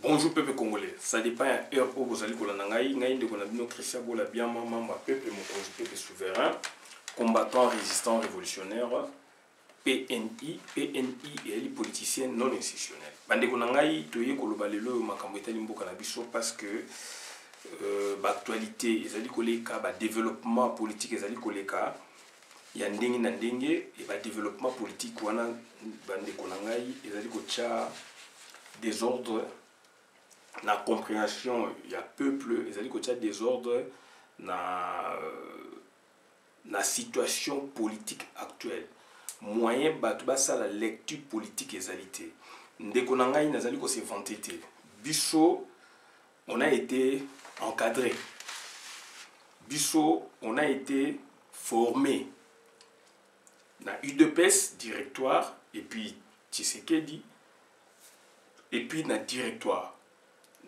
Bonjour peuple congolais, ça dépend de l'heure où vous allez connaître Christian Bola bien membre peuple peuple souverain, combattant, résistant, révolutionnaire, PNI et les politiciens non institutionnels. Bande konangai toye koloba lelo makambo etali mboka na biso parce que l'actualité ezali koleka ba développement politique ezali koleka ya ndenge na ndenge et ba développement politique wana bande konangai ezali kocha désordre na compréhension ya peuple ezali kocha désordre na situation politique actuelle moyen bato basa la lecture politique ezalité ndeko na ngai nazali ko se vanter te biso on a été encadré biso on a été formé na UDPS directoire et puis Tshisekedi et puis na directoire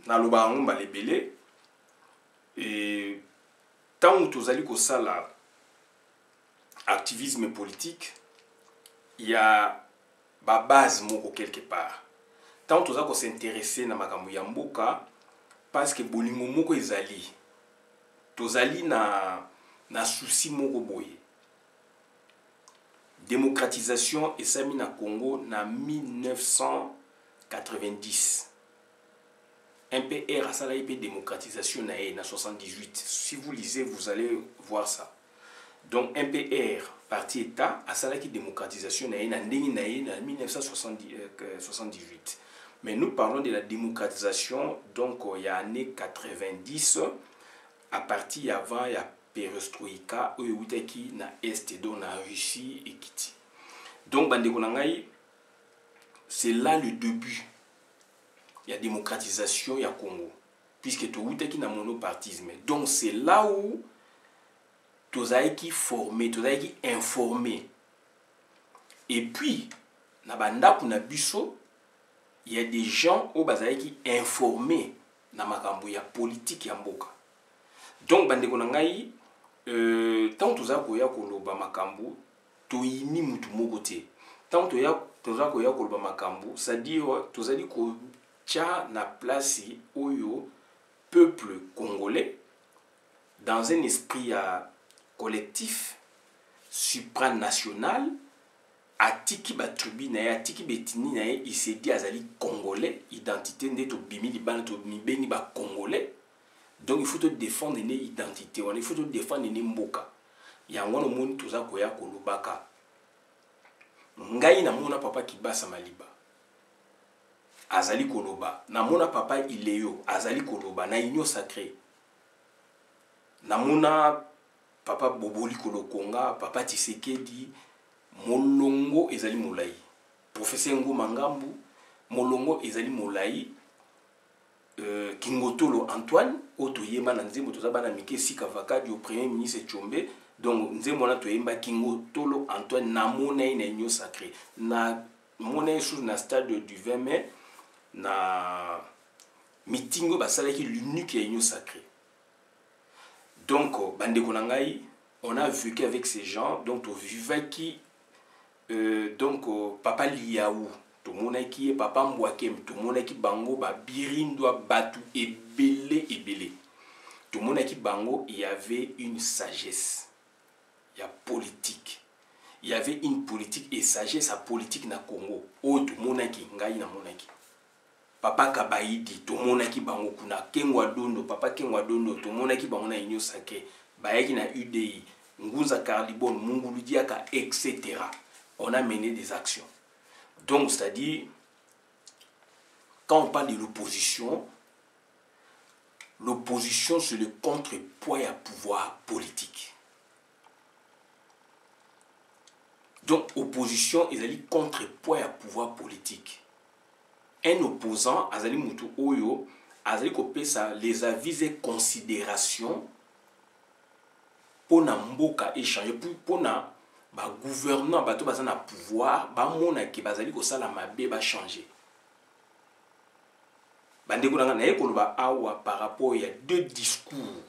na loba ngomba lebele et tant tozali ko sala activisme politique il y a ba base moko quelque part tant toza ko s'intéresser na makambo ya mboka parce que bolingo moko ezali tozali na souci moko boye démocratisation esami na Congo na 1990 MPR a sala IP démocratisation na 78 si vous lisez vous allez voir ça. Donc MPR parti état a sala qui démocratisation na 1978 mais nous parlons de la démocratisation donc il y a année 90 à partir avant il y a perestroïka qui na est donc na Russie et Kiti. Donc bandeko nangai c'est là le début. Il y a démocratisation, il y a Congo. Puisque tout est qui na monopartisme. Donc c'est là où tous qui formé, tous qui informé. Et puis, na banda kuna biso, il y a des gens au bazai qui informés na makambo ya politique ya mboka. Donc bandeko nangai tant tous koya koloba makambo to yini mutu moko te. Tant toza koya koloba makambo, c'est-à-dire tozali ko tcha na place oyo peuple congolais dans un esprit collectif supranational atiki ba tribu na atiki betini na il s'est dit azali congolais identité ndeto bimi libana to mibeni ba congolais donc il faut te défendre une identité il faut te défendre une mboka yango no moni toza koya kolobaka ngai na mona papa kibasa maliba azali koloba na mona papa Ileyo azali koloba na union sacrée na mona papa Boboli Kolokonga papa Tshisekedi molongo ezali molai professeur Ngoma Ngambu molongo ezali molai Kingotolo Antoine otoyema na nzembo tozaba na mike sika vakadi au premier ministre Tshombe donc nzembo na toyemba Kingotolo Antoine na mona na union sacrée na mona chose na stade du 20 mai na mitingo basalaki l'unique union sacrée. Donc bande konangai on a vécu avec ces gens donc on vivait qui donc papa Liaou to monaki papa Mbwakem to monaki bango ba birindwa batu ebele to monaki bango il y avait une sagesse il y a politique il y avait une politique et sagesse à politique na Congo o to monaki ngai na monaki papa Kabaidi to monaki bango kuna Kengwa Dondo papa Kengwa Dondo to monaki bango na union sacrée bayaki na UDI Ngunza Karlibon Mungulu Diaka etc. On a mené des actions. Donc c'est-à-dire quand on parle de l'opposition c'est le contrepoids à pouvoir politique. Donc opposition est le contrepoids à pouvoir politique. Un opposant, azali mutu oyo, azali kopesa les avis et considérations pour na mboka échanger pour na ba gouvernant bato bazana pouvoir ba mona ki bazali ko sala mabe ba changer. Bande ko na ekoloba awa par rapport il y a deux discours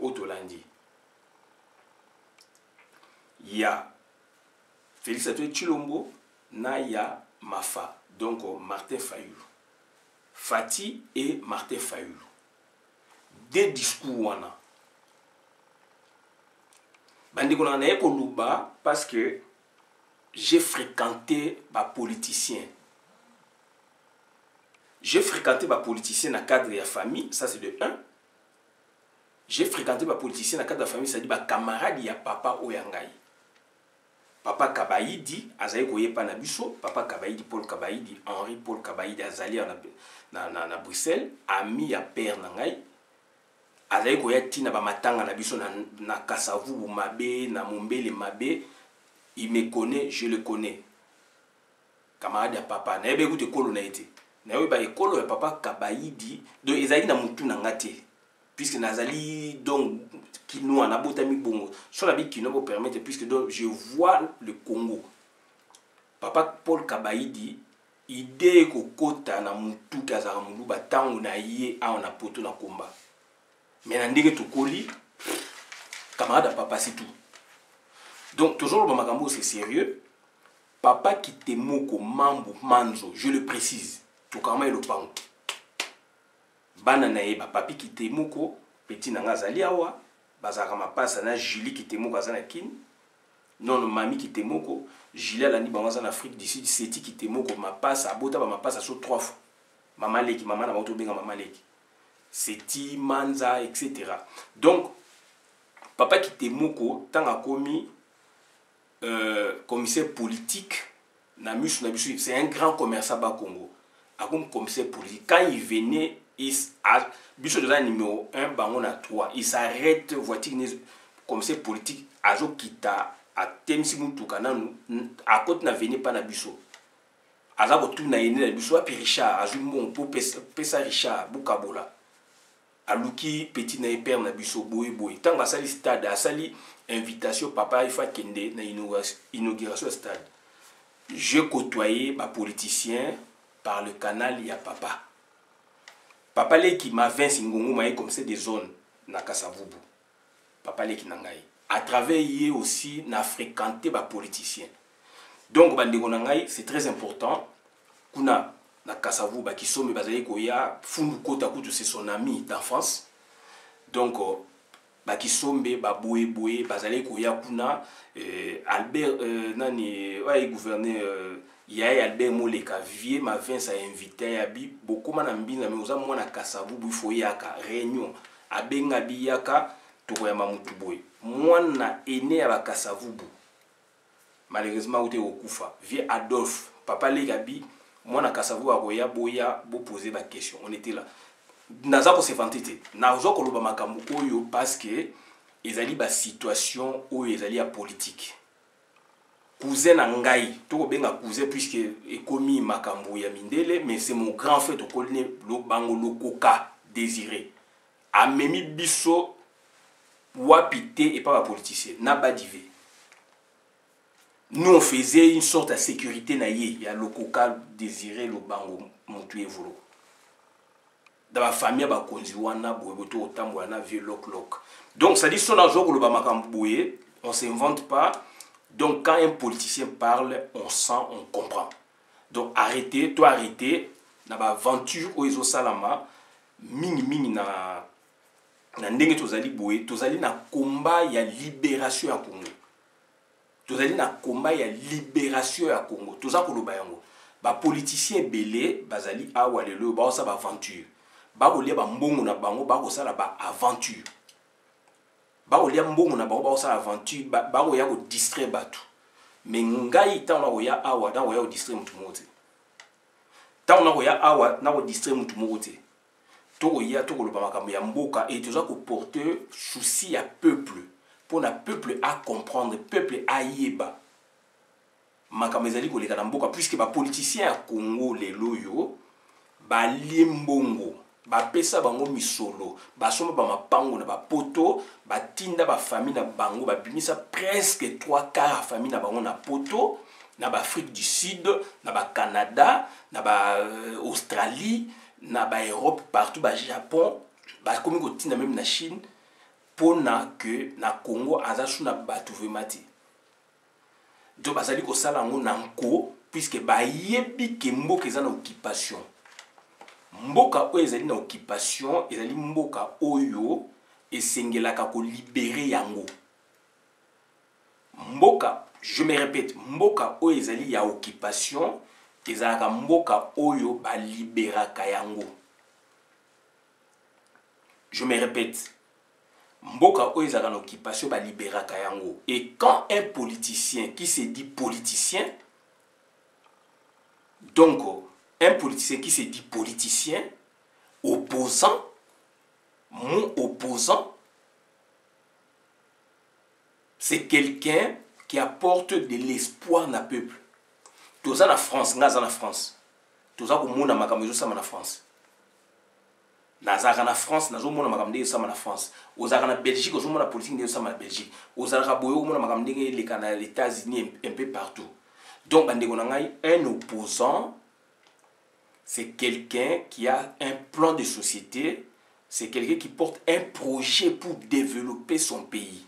au Tolandi. Il y a Félix Antoine Tshilombo na ya Mafa. Donc Martin Fayulu. Fati et Martin Fayulu. Des discours wana. Bandiko na naye ko luba parce que j'ai fréquenté des politiciens. J'ai fréquenté des politiciens dans le cadre de la famille, ça c'est de 1. J'ai fréquenté des politiciens dans le cadre de la famille, ça dit des camarades ya papa Oyangai. Papa Kabaïdi, Azaï Koyepa Nabiso, papa Kabaïdi, Paul Kabaïdi, Henri Paul Kabaïdi, Azali na Bruxelles, ami ya père Nangai. Azaï Koyeti na Bamatanga Nabiso na Kasavu Mabe, na Mombele Mabe, il me connaît, je le connais. Camarade ya papa, na yebe écoute kolo na été. Na yeba ekolo ya papa Kabaïdi, donc Ezali na mutu na ngate. Puisque Nazali donc Kinoa na botami bongo. Sur la vie Kinoa vous permettre puisque donc je vois le Congo. Papa Paul Kabaïdi idée ko kota na mutu kazara mulu batango na ye a na poto na komba. Mais na ndenge to koli camarade papa c'est tout. Donc toujours le makambo c'est sérieux. Papa qui te moko mambo manzo, je le précise. Tout kama le pango. Bana na yeba papi qui te moko petit nanga zali awa bazaka mapasa na Julie qui te moko azana kin non mami qui te moko Julie alandi bango en Afrique du Sud seti qui te moko mapasa abota ba mapasa so 3 fois mama leki mama na bato benga mama leki seti manza etc. Donc papa qui te moko tanga komi commissaire politique na musu na bisu c'est un grand commerçant ba Congo a comme commissaire politique quand il venait Bicho de la numéro 1, bangon à 3. Il s'arrête, voiture comme c'est politique, azo kita, à Temsimu Tukananou, à côté n'a venu pas na bicho. Azabo tout n'a yéné na bicho, à Richard, Azumon, pour Pesa Richard, Bukabola. À Luki, petit na hyper na bicho, boy boy. Tant que sali stade, à sali invitation, papa, il faut kende na inauguration stade. Je côtoyais ma politicien par le canal, il y a papa. Papa qui m'a vint singongo maï comme c'est des zones na Kasavubu. Papa qui nangai. À travers y aussi n'a fréquenté ba politicien. Donc bandeko nangai c'est très important. Kuna na Kasavubu qui sont bazali ko ya fundu kota kutu c'est son ami d'enfance. Donc ba qui sombe ba boye bazali ko ya kuna Albert nani ouais gouverneur Yaya Albert Moleka vie ma vin sa invité abi beaucoup mana mbina mais oza mwana Kasavubu ifo yaka réunion abenga biyaka to ya mamutu boy mwana aîné ya ba Kasavubu malheureusement ote okufa vie Adolphe papa le gabi mwana Kasavubu akoya boya bo poser ba question on était là naza ko se vantité nazo ko loba makambo oyo parce que ezali ba situation oyo ezali ya politique. Cousin Nangai, tout bien cousin puisque est commis makambo ya mindele, mais c'est mon grand frère to kolne lo bango lo koka désiré. Amemi biso wapité et pas la politicien, n'a pas divé. Nous on faisait une sorte de sécurité naïe, il y a le coca désiré le bango montué volo. Dans la famille ba konziwana boyoto otambwana vieux loc. Donc ça dit son argent le ba makambo on s'invente pas. Donc quand un politicien parle, on sent, on comprend. Donc arrêtez, toi arrêtez, na ba aventure o izo salama, mingi na ndenge tozali boye, tozali na combat ya libération ya Congo. Tozali na combat ya libération ya Congo. Toza koloba yango. Ba politicien belé, bazali awa lelo ba osa ba aventure. Ba kolia ba mbongo na bango, ba ko sala ba aventure. Baolia mbongo na bango baosa aventure baoya ko distraire batu mais ngai ta na oya awa na oya ko distraire mutu mote ta na oya awa na ko distraire mutu mote to oya to ko loba makambo ya mboka et toza ko porter souci ya peuple pour na peuple à comprendre peuple à yeba makambo ezali ko leka na mboka puisque ba politicien ya Congo les loyo ba limbongo ba pesa bango misolo ba soma ba mapango na ba poto ba tinda ba famille na bango ba bimisa presque 3/4 ya famille na bango na poto na ba Afrique du Sud na ba Canada na ba Australie na ba Europe partout ba Japon ba komi ko tinda même na Chine pona que na Congo azasu na batu vemati donc bazali ko sala ngo na nko puisque ba yebi ke mboka eza na occupation. mboka oyo ezali na occupation ezali mboka oyo esengelaka ko libérer yango. Mboka, je me répète, mboka oyo ezali ya occupation ezalaka mboka oyo ba liberaka yango. Je me répète, mboka oyo ezalaka na occupation ba liberaka yango. Et quand un politicien qui se dit politicien, donc un politicien qui se dit politicien, opposant, mon opposant, c'est quelqu'un qui apporte de l'espoir na peuple. Toza na France, naza na France. Toza ko mona makambo ezosama na France. Nazaka na France, nazo mona makambo ezosama na France. Ozaka na Belgique, ozo mona politique ezosama na Belgique. Ozaka boyo mona makambo eleka na les États-Unis un peu partout. Donc bandeko na ngai, un opposant, c'est quelqu'un qui a un plan de société, c'est quelqu'un qui porte un projet pour développer son pays.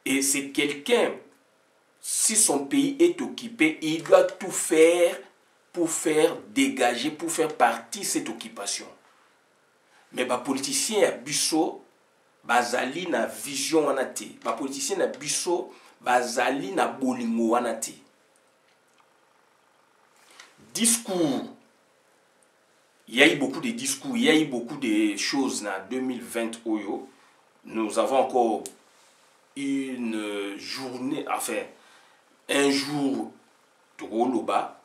Et c'est quelqu'un, si son pays est occupé, il doit tout faire pour faire dégager, pour faire partie de cette occupation. Mais les politiciens à Bisso, bazali na vision wanati. Les politiciens à Bisso, bazali na bolingo wanati. Discours. Il y a eu beaucoup de discours, il y a eu beaucoup de choses en 2020. Nous avons encore une journée, enfin, un jour de Roloba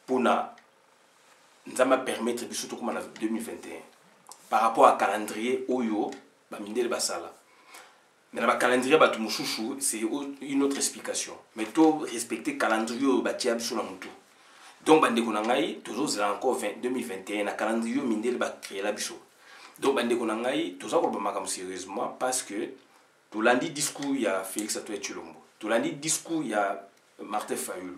pour nous permettre de surtout comme en 2021 par rapport à calendrier Oyo, Bamindele Basala. Mais dans le calendrier Batumushushu, c'est une autre explication. Mais tout respecter le calendrier Batiab sur la moutou. Donc, bandeko nangai, toujours encore 2021, le calendrier Mindele va créer la biso. Donc, bandeko nangai, toujours encore sérieusement parce que tout lundi discours il y a Félix Antoine Tshilombo. Tout lundi discours il y a Martin Fayulu.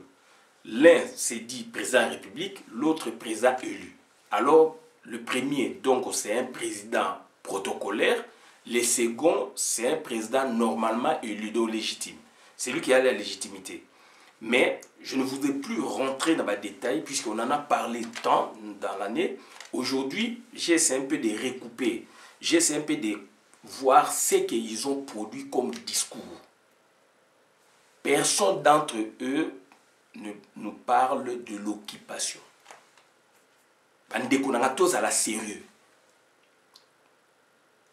L'un s'est dit président de la République, l'autre président élu. Alors, le premier, donc, c'est un président protocolaire. Le second, c'est un président normalement élu, donc légitime. C'est lui qui a la légitimité. Mais je ne voudrais plus rentrer dans les détails puisqu'on en a parlé tant dans l'année. Aujourd'hui, j'essaie un peu de recouper. J'essaie un peu de voir ce qu'ils ont produit comme discours. Personne d'entre eux ne nous parle de l'occupation. Bandeko nanga tous à la sérieux.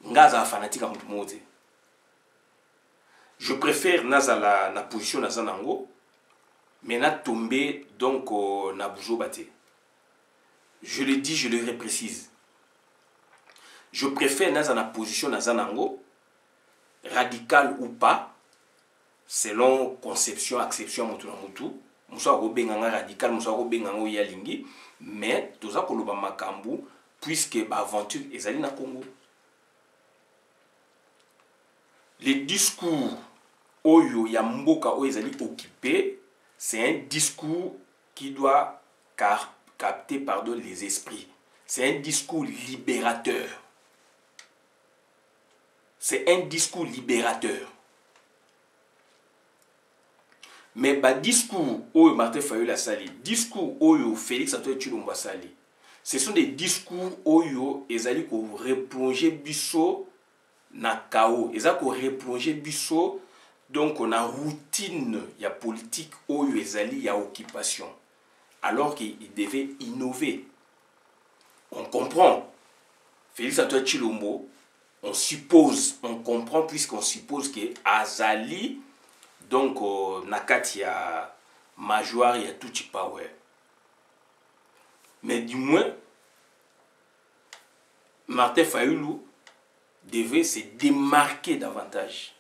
Ngaza fanatique à mouté. Je préfère naza la position naza nango. Mais na tombé donc na boujo baté. Je le dis, je le reprécise. Je préfère naza na position naza nango, radical ou pas, selon conception, acception mutu na mutu. Musa robenganga radical, musa robenganga yalingi, mais toza koloba makambu puisque ba aventure ezali na Congo. Les discours oyo ya mboka oyo ezali occupé, c'est un discours qui doit capter les esprits. C'est un discours libérateur. C'est un discours libérateur. Mais le discours où Martin Fayulu a sali, discours où Félix Antoine Tshilombo a sali, ce sont des discours où ils allaient replonger Bisso na chaos. Ils allaient replonger Bisso. Donc, on a routine, il y a politique, il y a occupation. Alors qu'il devait innover. On comprend. Félix Antoine Tshilombo, on suppose, on comprend puisqu'on suppose que Azali, donc, Nakati, il y a Major, il y a tout power. Mais du moins, Martin Fayulu devait se démarquer davantage.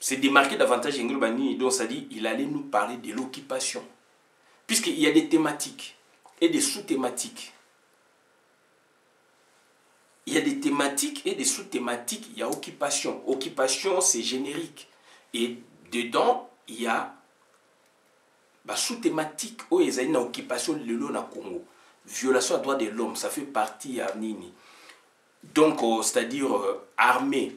Se démarquer davantage, donc ça dit, il allait nous parler de l'occupation. Puisqu'il y a des thématiques et des sous-thématiques. Il y a des thématiques et des sous-thématiques, il y a occupation. Occupation, c'est générique. Et dedans, il y a sous-thématique où il y a une occupation de l'eau dans le Congo. Violation des droits de l'homme, ça fait partie à Nini. Donc, c'est-à-dire armée.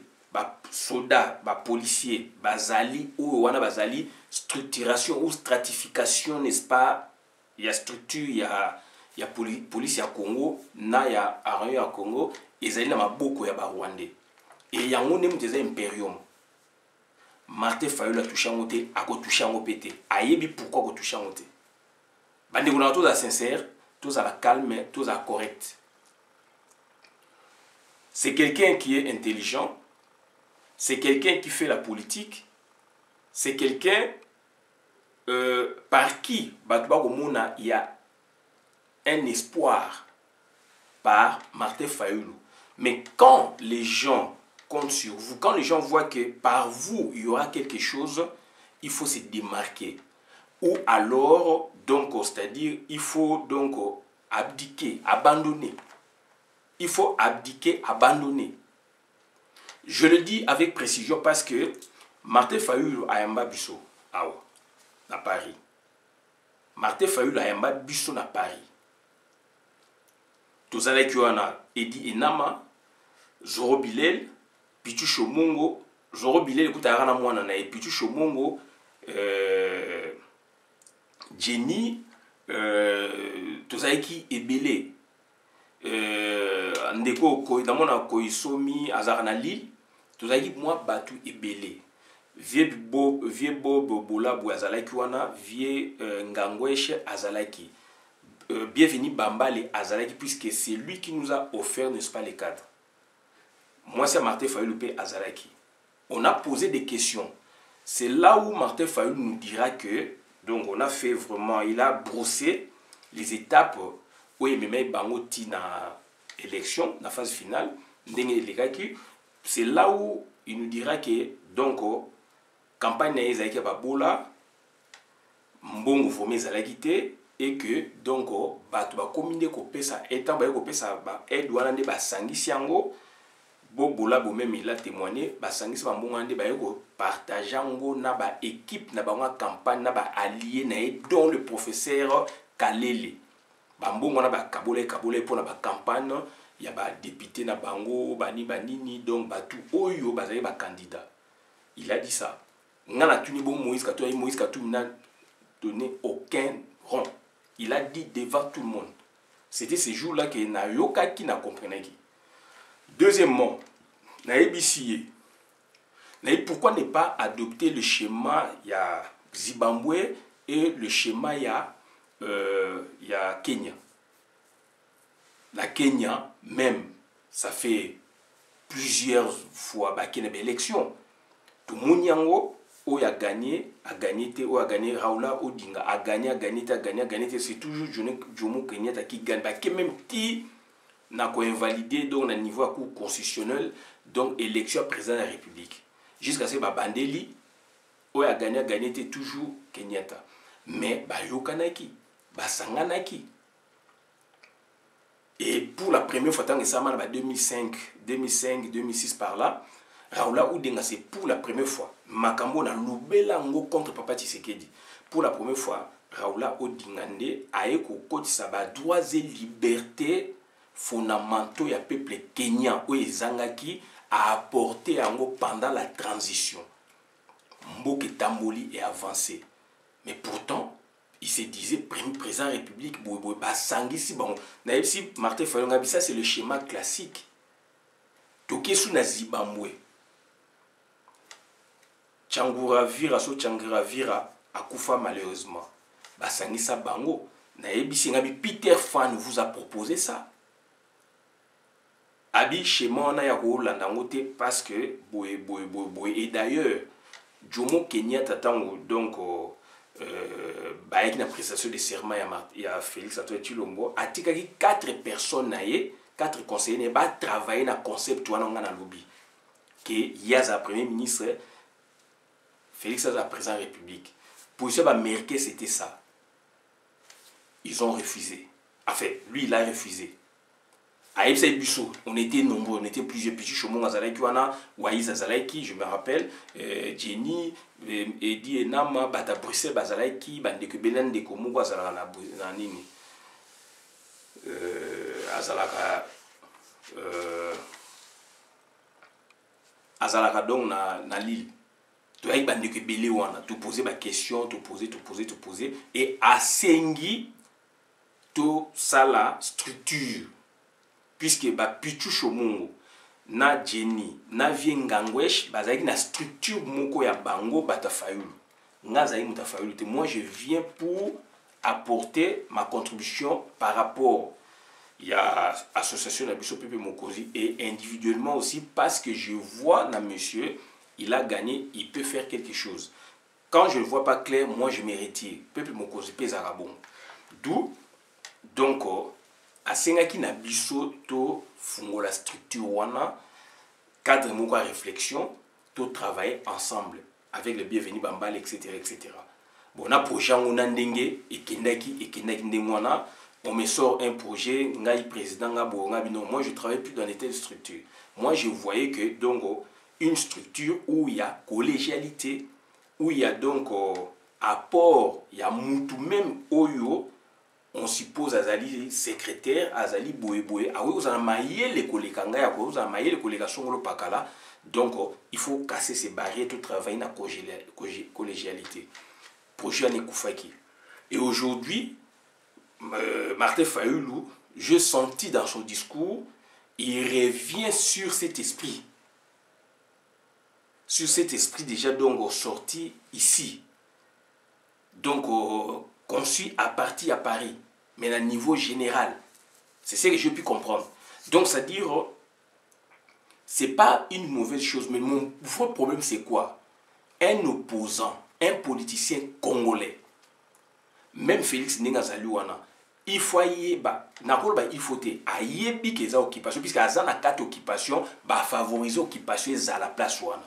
Soldats, policiers, bazali ou wana bazali structuration ou stratification, n'est-ce pas? Il y a structure, il ya police ya Congo na ya armée ya Congo ezali na maboko ya ba Rwandais et yango ne muteza imperium. Martin Fayulu a touché en côté, a touché en pété. Ayebi pourquoi a touché en côté. Bande on a tous à sincère, tous à la calme, tous à correct. C'est quelqu'un qui est intelligent, c'est quelqu'un qui fait la politique, c'est quelqu'un par qui il y a un espoir par Martin Fayulu. Mais quand les gens comptent sur vous, quand les gens voient que par vous, il y aura quelque chose, il faut se démarquer. Ou alors, donc, c'est-à-dire, il faut donc abdiquer, abandonner. Il faut abdiquer, abandonner. Je le dis avec précision parce que Martin Fayulu a un babiso à Paris. Martin Fayulu a un babiso à Paris. Tous les qui ont Edi Enama, Zoro Bilel, Pichu Shomongo, Zoro Bilel, écoute, Arana Mouana, et Pichu Shomongo, Jenny, Tozaiki Ebele, Ndeko, Damona Koisomi, Azarana Lille, Tozaiki moi Batu Ebele. Vieux Bob Bola Bouazalaki Wana, vieux Ngangweshe Azalaki. Bienvenue Bambale Azalaki, puisque c'est lui qui nous a offert, n'est-ce pas, les cadres. Moi, c'est Martin Fayulu Azalaki. On a posé des questions. C'est là où Martin Fayulu nous dira que, donc, on a fait vraiment, il a brossé les étapes où il met Bangoti dans l'élection, dans la phase finale. C'est là où il nous dira que, donc, campagne Ezaki Babola, Mbongo Fomé Zalakité, et que, donc, batu ba commune ko pesa étant ba ko pesa ba aide wana nde ba sangisi yango bobola bo même il a témoigné ba sangisi ba mbongo nde ba ko partager yango na ba équipe na ba campagne na ba allié na dont le professeur Kalele ba mbongo na ba kabole pour na ba campagne ya ba député na bango bani banini donc batu oyo bazali ba candidat. Il a dit ça. Ngana tuni bon Moïse Katumbi n'a donné aucun rond. Il a dit devant tout le monde. C'était ces jours-là que Nayoka qui n'a compris. Deuxièmement, pourquoi ne pas adopter le schéma il y a Zimbabwe et le schéma il y a Kenya. La Kenya même, ça fait plusieurs fois qu'il y a une élection. Tout le monde a gagné, ou a gagné Raoula Odinga, a gagné, c'est toujours Jomo Kenyatta qui gagne. Qui même qui n'a pas invalidé donc au niveau constitutionnel, donc élection président de la République. Jusqu'à ce que Bandeli, ou a gagné, c'est toujours Kenyatta. Mais Yokanaki, Sanganaki. Et pour la première fois, dans 2005, 2006 par là, Raoula Odinga, c'est pour la première fois. Makambo na Lubelango contre Papa Tshisekedi. Pour la première fois, Raoula Odinga a écouté droits et libertés fondamentaux ya peuple kenyan ou ezangaki a apporté pendant la transition. Mboke Tamboli est avancé. Mais pourtant, il se disait président de la République, si Martin Fayulu, ça c'est le schéma classique. Tokesu na Zimbabwe. Tchangura Vira akufa malheureusement. Basangisa bango. Naebisi ngabi Peter Fan vous a proposé ça. Abi schéma na ya ko landangote parce que boy et d'ailleurs Jomo Kenyatta tango donc avec la prestation de serment il y a Félix Antoine Tshilombo a tikaki 4 personnes naie 4 conseillers ba travailler na concept wana nga na lobby que Yaza premier ministre Félix Antoine président de la République pour ça américain c'était ça. Ils ont refusé. Enfin, lui il a refusé. À Epsa Busso, on était nombreux, on était plusieurs petits chômeurs Azalaiki wana, Waïs Azalaiki, je me rappelle, Jenny, Edi Enama, Bata Bruxelles Azalaiki, Bandeke Belen de Komo Azalaka na nini. Azalaka donc na Lille. Tu as Bandeke Bele wana, tu posais ma question, tu posais et Asengi to sala structure puisque ba pichu shomungo na Jenny na viengangwesh bazaki na structure moko ya bango batafayulu ngaza mutafayulu te. Moi je viens pour apporter ma contribution par rapport à l'association Nabiso Pepe Mokozi et individuellement aussi parce que je vois dans monsieur il a gagné, il peut faire quelque chose. Quand je ne vois pas clair, moi je me retire. Pepe Mokozi pesa bon. D'où donc à Sengaki Nabiso to fungo la structure wana cadre moko réflexion to travailler ensemble avec le bienvenu Bambal etc etc. Bon na projet on a ndenge et kendaki ndengwana on me sort un projet ngai président ngabo ngabino. Moi je travaille plus dans les telles structures. Moi je voyais que donc une structure où il y a collégialité, où il y a donc apport, il y a mutu même oyo on suppose azali secrétaire azali boye ah oui vous en maillé les collègues kanga vous en maillé les collègues songolo pakala. Donc il faut casser ces barrières tout travailler na collégialité. Projet Nekufaki. Et aujourd'hui Martin Fayulu, je sentis dans son discours, il revient sur cet esprit. Sur cet esprit déjà donc sorti ici. Donc conçu à partir à Paris, mais à niveau général. C'est ce que j'ai pu comprendre. Donc c'est-à-dire, c'est pas une mauvaise chose, mais mon vrai problème c'est quoi? Un opposant, un politicien congolais, même Félix Nengazalouana, il faut y il faut ayebi que za occupation puisque aza na carte occupation ba favoriser occupation za la place wana.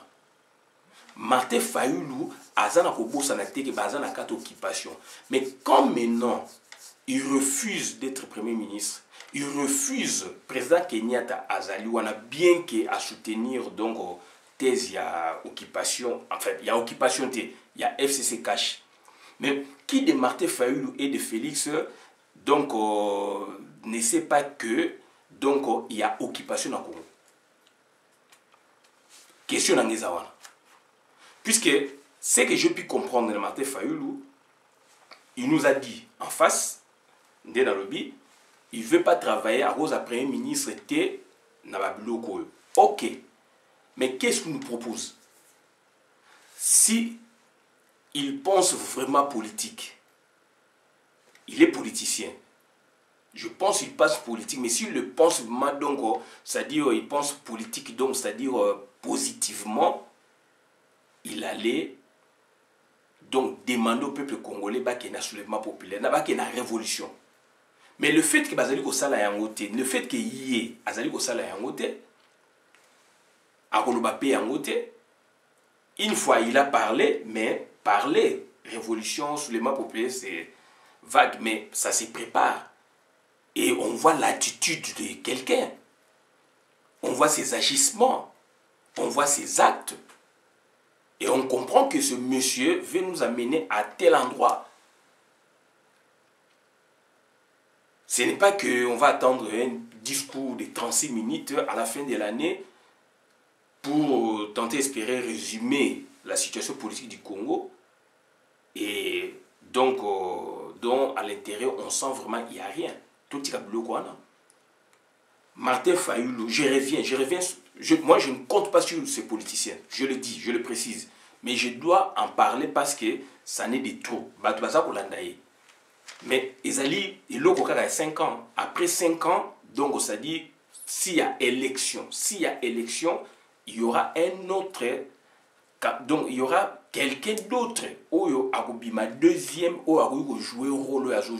Martin Fayulu aza na kobosa na teke ba aza na carte occupation. Mais comme maintenant il refuse d'être premier ministre, il refuse président Kenyatta azali wana bien que à soutenir donc thèse ya occupation, en fait il y a occupation il y a FCC cash. Mais qui de Martin Fayulu et de Félix donc ne sait pas que donc il y a occupation en Congo. Question dans les awana. Puisque ce que je puis comprendre de Martin Fayulu, il nous a dit en face de Nairobi, il ne veut pas travailler à cause après un ministre était Nababiloko. Ok, mais qu'est-ce qu'il nous propose? Si il pense vraiment politique, il est politicien. Je pense qu'il pense politique, mais s'il le pense vraiment, donc, c'est-à-dire, il pense politique, donc, c'est-à-dire, positivement, il allait, donc, demander au peuple congolais qu'il y ait un soulèvement populaire, qu'il y ait une révolution. Mais le fait que Bazali Kosala Yangote, le fait qu'il y ait Azali Kosala Yangote, Akolobape Yangote, une fois il a parlé, mais parler, révolution, soulèvement populaire, c'est vague, mais ça se prépare. Et on voit l'attitude de quelqu'un. On voit ses agissements. On voit ses actes. Et on comprend que ce monsieur veut nous amener à tel endroit. Ce n'est pas qu'on va attendre un discours de 36 minutes à la fin de l'année pour tenter d'espérer résumer la situation politique du Congo. Et donc, dont à l'intérieur, on sent vraiment qu'il n'y a rien. Tout est bloqué. Martin Fayulu, je reviens. Moi, je ne compte pas sur ces politiciens. Je le dis, je le précise. Mais je dois en parler parce que ça n'est de trop. Mais Ezali, il a 5 ans. Après 5 ans, donc ça dit, s'il y a élection, il y aura un autre. Donc il y aura quelqu'un d'autre oyo akobima deuxième oyo akoki jouer rôle à jouer.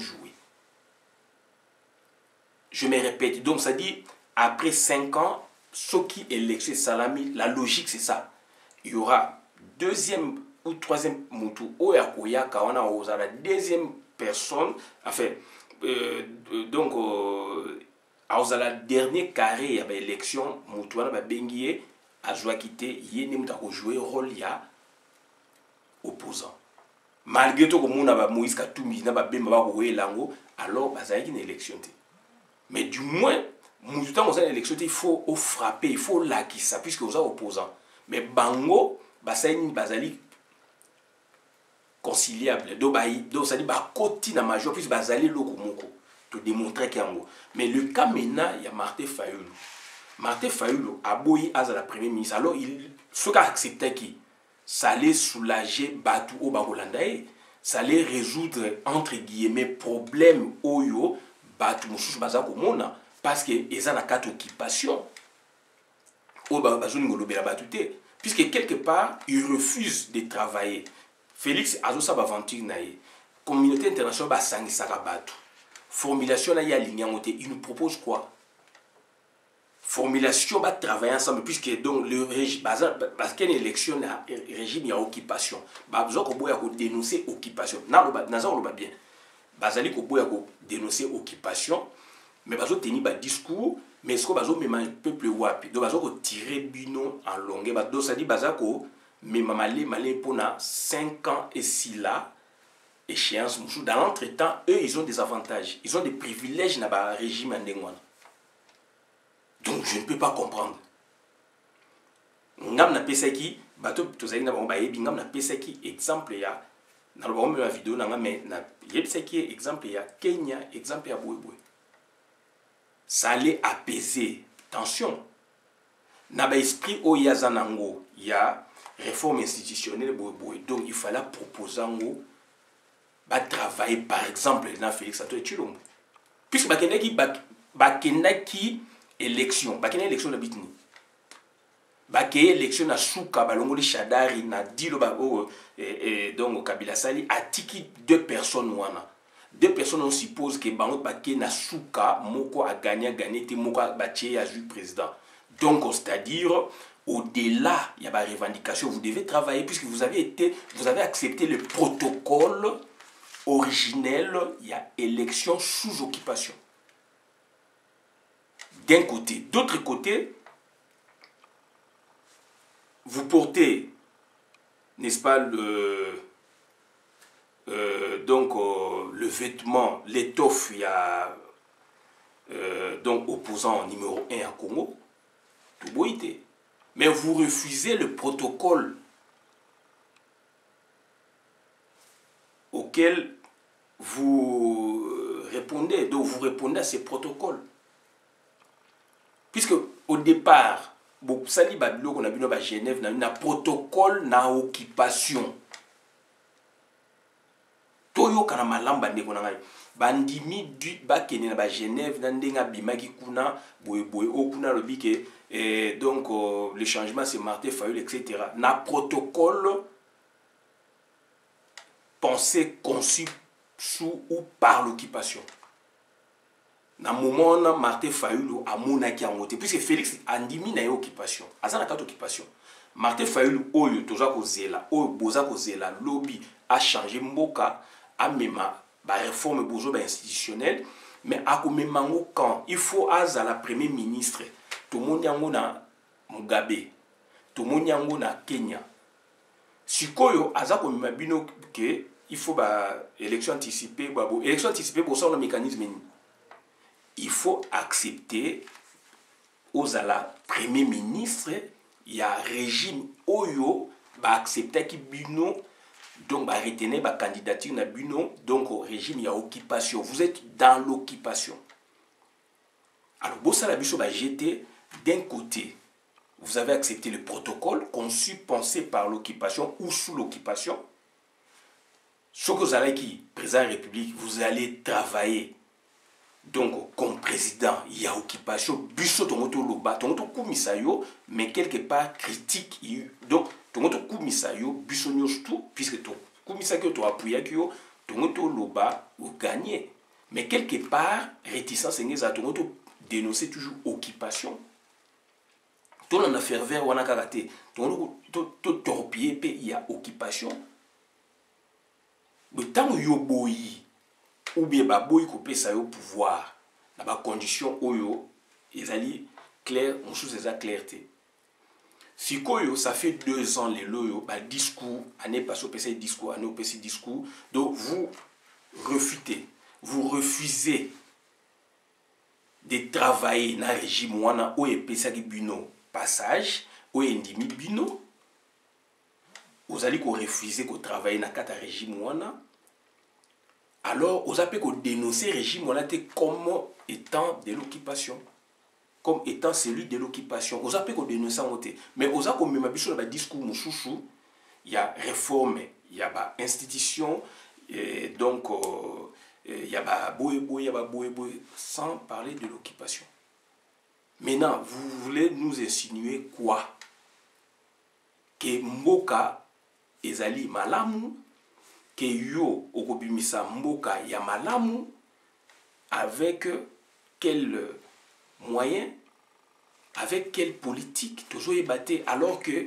Je me répète, donc ça dit après 5 ans, ce qui est l'élection salami, la logique c'est ça. Il y aura deuxième ou troisième mutu oyo akoya kawana oza la deuxième personne, enfin donc à la dernière carré ya ba élection mutu wana ba bengié a joué quitter yéni muta ko jouer rôle ya opposant. Malgré tout comme on a Moïse Katumbi na ba bemba ba ko elango alors bazaki une élection. Mais du moins muta ko za élection il faut frapper, il faut laki ça puisque vous êtes opposant. Mais bango bazali conciliable. Donc ça dit ba koti na major puisque bazali loko moko. te démontrer qu'il y a. Mais le cas maintenant, il y a Martin Fayulu. Martin Fayulu a boyi à la première ministre. Alors, ce qu'a accepté qui, ça allait soulager Batou au Bagolandaï, ça allait résoudre, entre guillemets, problème Oyo, Batou Moussous Bazako Mona, parce qu'ils ont la carte occupation. Au Bazouni Golobela Batouté. Puisque quelque part, ils refusent de travailler. Félix Azosa Baventure Naïe, communauté internationale Basangi Sarabatu. Formulation Naïe alignée, il nous propose quoi? Formulation va travailler ensemble, puisque donc le régime, parce qu'il y a une élection, le régime, il y a occupation. Besoin qu'on puisse dénoncer occupation. Naza on va bien. Bazali qu'on puisse dénoncer occupation, mais besoin tenir un discours, mais ce qu'on besoin même peuple wapi. Donc besoin qu'on tirer bino en longueur. Donc ça dit besoin qu'on mais malé pour 5 ans et si là échéance. Dans l'entretemps, eux ils ont des avantages, ils ont des privilèges dans le régime andengwana. Donc je ne peux pas comprendre. Ngam na pesa ki bato tozali na ba yebi ngam na pesa ki exemple ya na lo ba vidéo na ngam na yebisa ki exemple ya Kenya, exemple ya Boye. Ça allait apaiser tension. Na ba esprit o ya zanango ya réforme institutionnelle Boye. Donc il fallait proposer ngo ba travailler par exemple dans Félix Antoine Tshilombo. Puisque bakendaki élection, bakena élection na bitini. Bakeye élection na Souka balongoli Shadari na dilo ba donc Kabila Sali atiki 2 personnes wana. 2 personnes on suppose que bango bakeye na Souka moko a gagné te moko batie a ju président. Donc c'est-à-dire au-delà il y a ba revendication, vous devez travailler puisque vous avez accepté le protocole originel, il y a élection sous occupation. D'un côté. D'autre côté, vous portez, n'est-ce pas, le vêtement, l'étoffe, il y a donc opposant numéro 1 à Congo, tout beau été. Mais vous refusez le protocole auquel vous répondez. Donc vous répondez à ces protocoles. Puisque au départ, Sali Babilo qu'on a vu à Genève, n'a un protocole na occupation. Toyo kana malamba ndeko na ngai. Bandimi du bakene na ba Genève na ndenga bimaki kuna boye okuna lobi ke donc le changement c'est Martin Fayulu etc. Na protocole pensé conçu sous ou par l'occupation. Na moment na Martin Fayulu a monaki en moté puisque Félix andimi na occupation azana carte occupation Martin Fayulu oyo toza ko zela oyo boza ko zela lobby a changé mboka a mema ba réforme bozo ba institutionnelle mais a ko memango quand il faut azala premier ministre to monyango na Mugabe to monyango na Kenya sikoyo azako mabino que il faut ba élection anticipée pour ça le mécanisme. Il faut accepter aux ala premier ministre, il y a un régime oyo, va accepter qui bino, donc va retenir la candidature na bino, donc au régime il y a occupation. Vous êtes dans l'occupation. Alors, bossa la biso va jeter d'un côté. Vous avez accepté le protocole conçu, pensé par l'occupation ou sous l'occupation. Ce que vous allez qui, président de la République, vous allez travailler. Donc, comme président, il y a occupation, biso tongoto loba, tongoto kumisayo, mais quelque part critique. Donc, tongoto kumisayo, biso nyostou, puisque to kumisayo to appuya kyo, tongoto loba, ou gagner. Mais quelque part, réticence engeza, tongoto dénoncer toujours occupation. Ton en affaire vert wana karate, tongoto torpiller, il y a occupation. Le temps où yoboyi, ou bien baboy couper ça au pouvoir dans ba condition oyo ezali clair on chose eza clarté sikoyo ça fait 2 ans les loyo ba discours année passée PC discours année PC discours donc vous refusez de travailler dans régime wana o epesa ki bino passage o endimi bino vous allez ko refuser ko travailler na kata régime wana. Alors, aux appels qu'on dénoncer le régime, on a été comme étant de l'occupation. Comme étant celui de l'occupation. Aux appels qu'on dénonce ça, mais aux appels qu'on met un discours mouchouchou, il y a réforme, il y a institution, et donc il y a boé, sans parler de l'occupation. Maintenant, vous voulez nous insinuer quoi? Que Mboka ezali malamu, que yo okobimisa Mboka ya malamu, avec quel moyen, avec quelle politique, toujours ébatté, alors que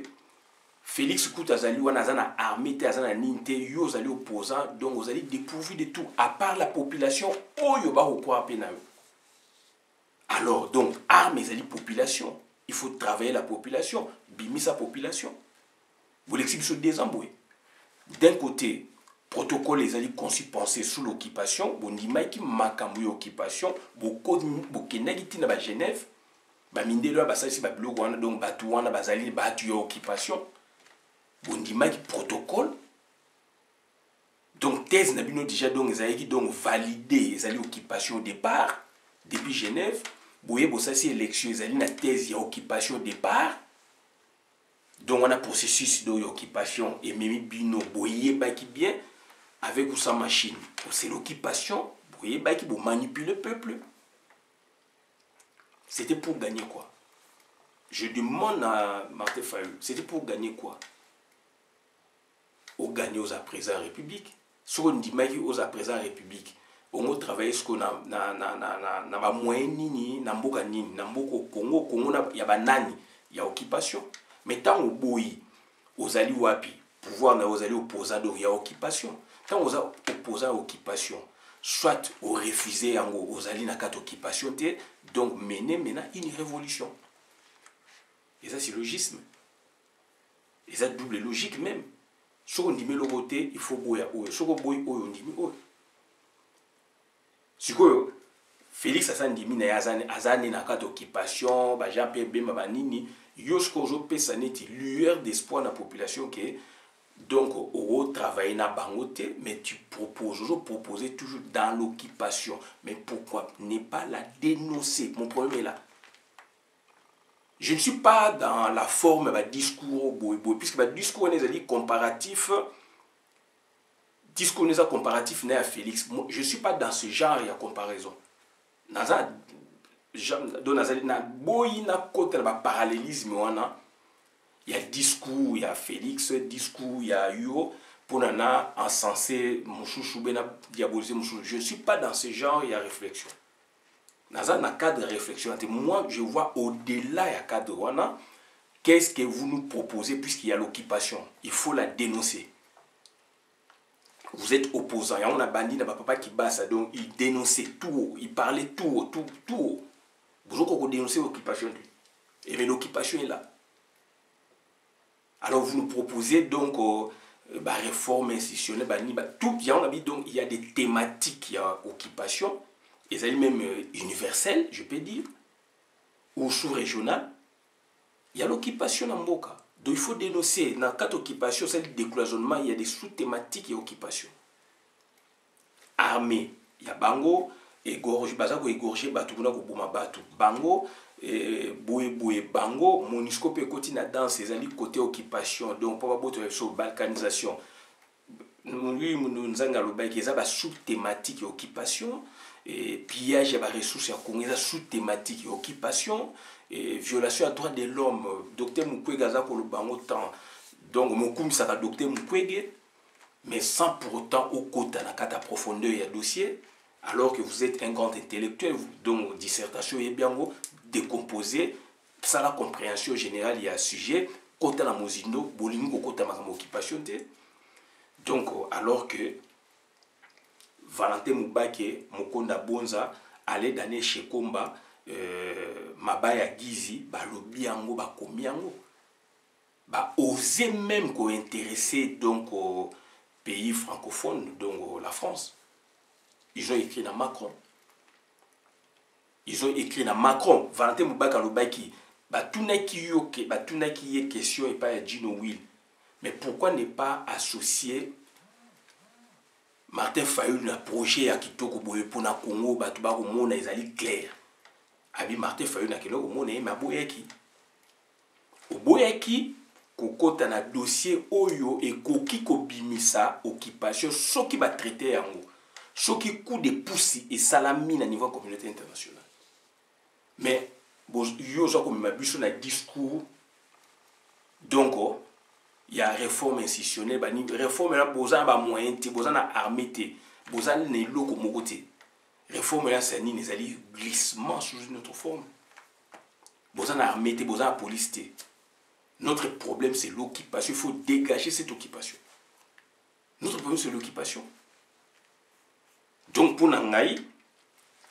Félix Koutazali ou Nazana armée, Nazana ninte, yo zali opposant, donc vous allez dépourvu de tout, à part la population, oyo ba okwa pena. Alors, donc, armes et population. Il faut travailler la population, bimi sa population. Vous l'expliquez désemboué. D'un côté, protocole les alliés conçus pensés sous l'occupation, bon dimai qui makamou occupation, beaucoup kenagiti na ba Genève, ba mindelo ba sasi ba blog wana donc batu wana bazali batu occupation. Bon dimai qui protocole. Donc thèse n'a bino déjà donc ezali donc validé les alliés occupation au départ depuis Genève. Boye bossa si élection ezali na thèse ya occupation au départ. Donc on a processus d'occupation et même bino boye baki bien avec ou sans machine. C'est l'occupation, boye baki pour manipuler le peuple. C'était pour gagner quoi? Je demande à Martin Fayou, c'était pour gagner quoi? Au gagner aux présents République. Si on dit aux présents République, on va travailler ce qu'on a na moyen nini, na mboka nini, na mboko Congo na ya banani, ya occupation. Mais tant au boyi, aux alliés wapi, pouvoir na aux alliés opposants de ya occupation. Tant aux opposants à occupation, soit au refuser aux alliés na quatre occupation, donc mener maintenant une révolution. Et ça c'est logisme. Et ça double logique même. Si on dit le côté, il faut boya oyo. Si on boy oyo, on dit oyo. Si quoi, Félix Asandimi na azani na quatre occupation, ba Jean-Pierre Bemba banini. Yosko jo pesa neti lueur d'espoir dans la population que donc au travail na bangote mais tu proposes proposer toujours dans l'occupation mais pourquoi ne pas la dénoncer? Mon problème est là. Je ne suis pas dans la forme de discours puisque le discours est comparatif n'est à Félix. Je ne suis pas dans ce genre de comparaison. Donc, il y a parallélisme, il y a discours, il y a Félix, discours, il y a Yo, pour nana encenser Mouchouchou, diaboliser Mouchouchou. Je ne suis pas dans ce genre, il y a réflexion. Dans un cadre de réflexion, moi je vois au-delà du cadre, qu'est-ce que vous nous proposez puisqu'il y a l'occupation? Il faut la dénoncer. Vous êtes opposant, il y a un bandit, il papa qui bat ça, donc il dénonçait tout, il parlait tout. Vous avez dénoncé l'occupation. Et bien l'occupation est là. Alors vous nous proposez donc réforme institutionnelle, tout bien, on a dit donc il y a des thématiques, il y a occupation, et ça est même universelle, je peux dire, ou sous-régionale. Il y a l'occupation en Mboka. Donc il faut dénoncer. Dans quatre occupations, c'est le décloisonnement, il y a des sous-thématiques et occupation. Armée, il y a Bango, égorgé, bazako égorgé, batuna koboma batu. Bango, boé Bango, Monisco peut continuer dans ces années côté occupation. Donc pour pas sur balkanisation. Nous nous avons des sous-thématiques et occupation. Et pillage des ressources à Congo, sous-thématiques et occupation. Et violation à droit de l'homme, docteur Mukwege Gaza pour le bango temps. Donc, mon ça va docteur Mukwege, mais sans pour autant au côté dans la profondeur et dossier, alors que vous êtes un grand intellectuel, donc dissertation est bien décomposée, ça la compréhension générale il y a un sujet, côté la mozino, bolingo côté ma occupation. Donc, alors que Valentin Mubake, Mokonda Bonza, allait dans chez Komba. Mabaya Gizi, balobi yango, bakomi yango, oser même intéresser donc au pays francophone, donc la France. Ils ont écrit dans Macron. Valentin Moubaka Lobaki, tout qui est question et pas Gino Will. Mais pourquoi ne pas associer Martin Fayulu na projet ya kitoko boye pour na Congo batu ba ko mona ezali clair. Abi Martin Fayulu na kilo ko mona e maboyeki. Oboyeki kokota na dossier oyo et koki ko bimisa occupation soki ba traiter yango. Soki coup de pouce et salami na niveau communauté internationale. Mais yo zo comme mabiso na discours donc il y a réforme institutionnelle ba ni réforme na boza ba moyen te boza na armée te boza ne loko moko te réforme là c'est ni ezali glissement sous une autre forme boza na armée te boza na police te. Notre problème c'est l'occupation, il faut dégager cette occupation. Notre problème c'est l'occupation. Donc pour Nangaï,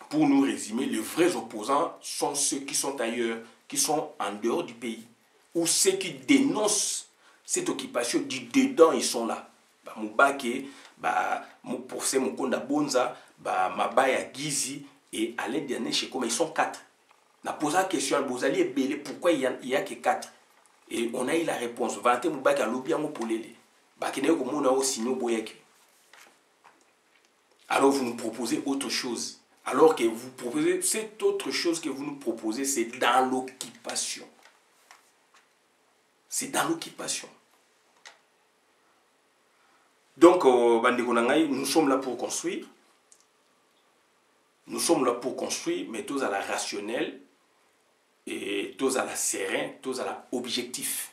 pour nous résumer, les vrais opposants sont ceux qui sont ailleurs, qui sont en dehors du pays, ou ceux qui dénoncent cette occupation du dedans, ils sont là. Bah, Moubake, bah, Porcé Mukonda Bonza, bah, Mabaya Gizi et Alain Diané Chekoma, ils sont 4. On a posé la question à Bozali et Belé, pourquoi il n'y a que 4? Et on a eu la réponse. Vante Moubake a lobby à Mopolele. Bakene Komona aussi no boyeki. Alors vous nous proposez autre chose. Alors que vous proposez, cette autre chose que vous nous proposez, c'est dans l'occupation. C'est dans l'occupation. Donc, nous sommes là pour construire. Nous sommes là pour construire, mais tous à la rationnelle, et tous à la serein, tous à la objectif.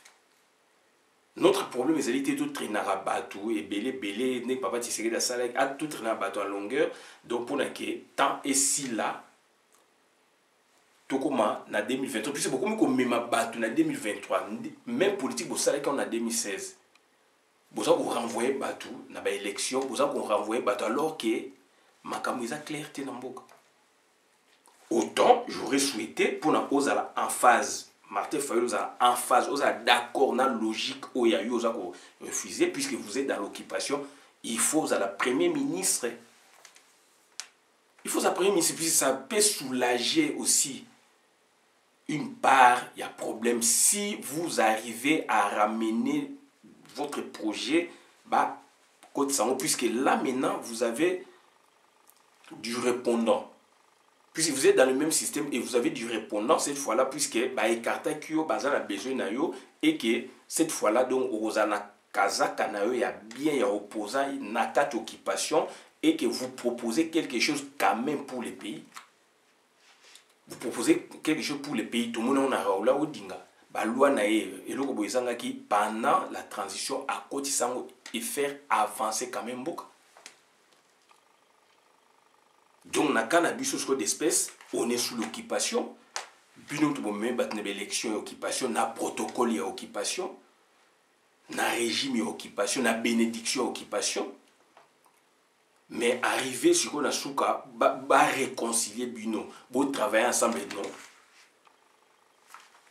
Notre problème est d'aller tout traîner à bateau et belé n'est pas tirer la salle à tout traîner à bateau à longueur. Donc pour l'inquiéter, tant et si là, tout comme en 2023, puis c'est beaucoup mieux comme même bateau en 2023, même politique pour ça qu'on a 2016. Vous avez renvoyé bateau dans l'élection, vous avez renvoyé bateau alors que ma camisa clarté dans beaucoup. Autant j'aurais souhaité pour la cause en phase. Martin Fayulu en phase, vous êtes d'accord dans la logique où il y a eu refusé, puisque vous êtes dans l'occupation, il faut à la première ministre. Il faut à la première ministre, puisque ça peut soulager aussi une part, il y a problème. Si vous arrivez à ramener votre projet, bah, puisque là maintenant, vous avez du répondant. Puisque vous êtes dans le même système et vous avez du répondant cette fois-là, puisque bah, écarta Kyo Bazan a besoin na yo et que cette fois-là, donc, Rosana Kazaka na yo, il y a bien, il y a opposant, il y a 4 occupations et que vous proposez quelque chose quand même pour les pays. Vous proposez quelque chose pour les pays. Tout le monde a Raoula Odinga. Bah, loi na ye, et l'oko boizanga qui, pendant la transition, à côté sango et faire avancer quand même beaucoup. Donc, dans le cas d'espèces, on est sous l'occupation. Puis, nous avons une élection et occupation, un protocole et occupation, un régime et occupation, une bénédiction et occupation. Mais arriver sur le souka, réconcilier Bino, pour travailler ensemble, non.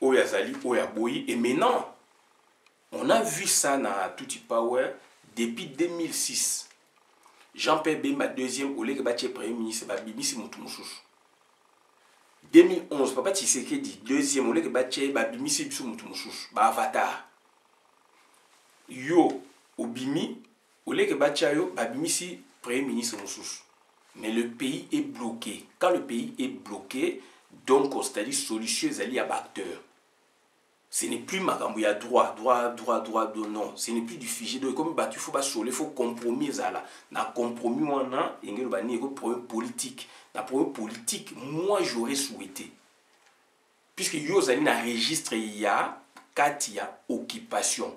Oyazali, Oyaboyi. Et maintenant, on a vu ça dans Tutti Power depuis 2006. Jean-Pierre Bemba deuxième au lieu de premier ministre Babimisi Moutoumouchouch. 2011 Papa Tshisekedi deuxième au lieu de Babimisi Moutoumouchouch. Avatar. Yo Obimi au lieu de Babimisi premier ministre Mouchouch. Mais le pays est bloqué. Quand le pays est bloqué, donc c'est-à-dire solution est à acteur. Ce n'est plus Makambo, il y a droit, non. Ce n'est plus du figé. Donc, comme il faut il faut compromis. Dans compromis, on a un problème politique. Dans le problème politique, moi, j'aurais souhaité. Puisque Yozani a registré, il y a 4 occupation.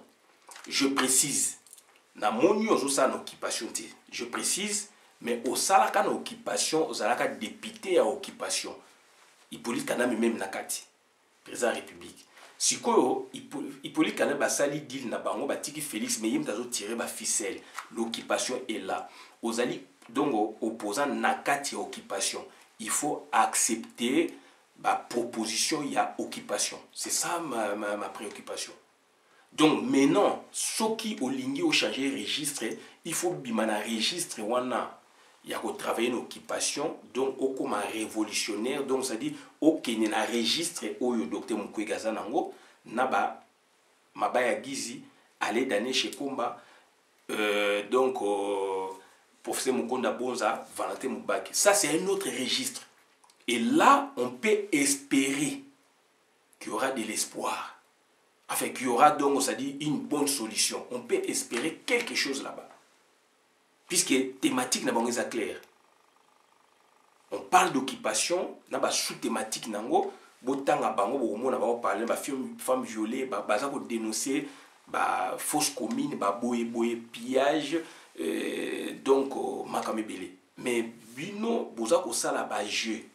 Je précise. Dans mon Yozosa en occupation, je précise, mais au Salaka en occupation, au Salaka député à occupation. Hippolyte Kaname même Nakati, président de la République. Si Hippolyte Kaname basali deal na bango batiki Félix mais yim tazo tirer ba ficelle. L'occupation est là. Ozali donc opposant Nakati occupation. Il faut accepter la proposition, il y a occupation. C'est ça ma préoccupation. Donc maintenant, ceux qui ont ligné au changer registre, il faut bimana registre wana. Il y a travailler une occupation, donc au comme révolutionnaire, donc ça dit ok n'y a registre au docteur Mukwege nango naba mabaya gizi aller d'aller chez Komba donc professeur Mukonda Bonza, Valentin Mubaki. Ça, c'est un autre registre. Et là, on peut espérer qu'il y aura de l'espoir. Enfin, qu'il y aura donc, c'est-à-dire une bonne solution. On peut espérer quelque chose là-bas. Puisque thématique n'a pas clair. On parle d'occupation, on a une sous-thématique nango. Botanga bango bomo na ba parler ba femme violée ba baza ko dénoncer ba fausse commune ba boye pillage donc makamebele mais bino boza ko sala ba jeu.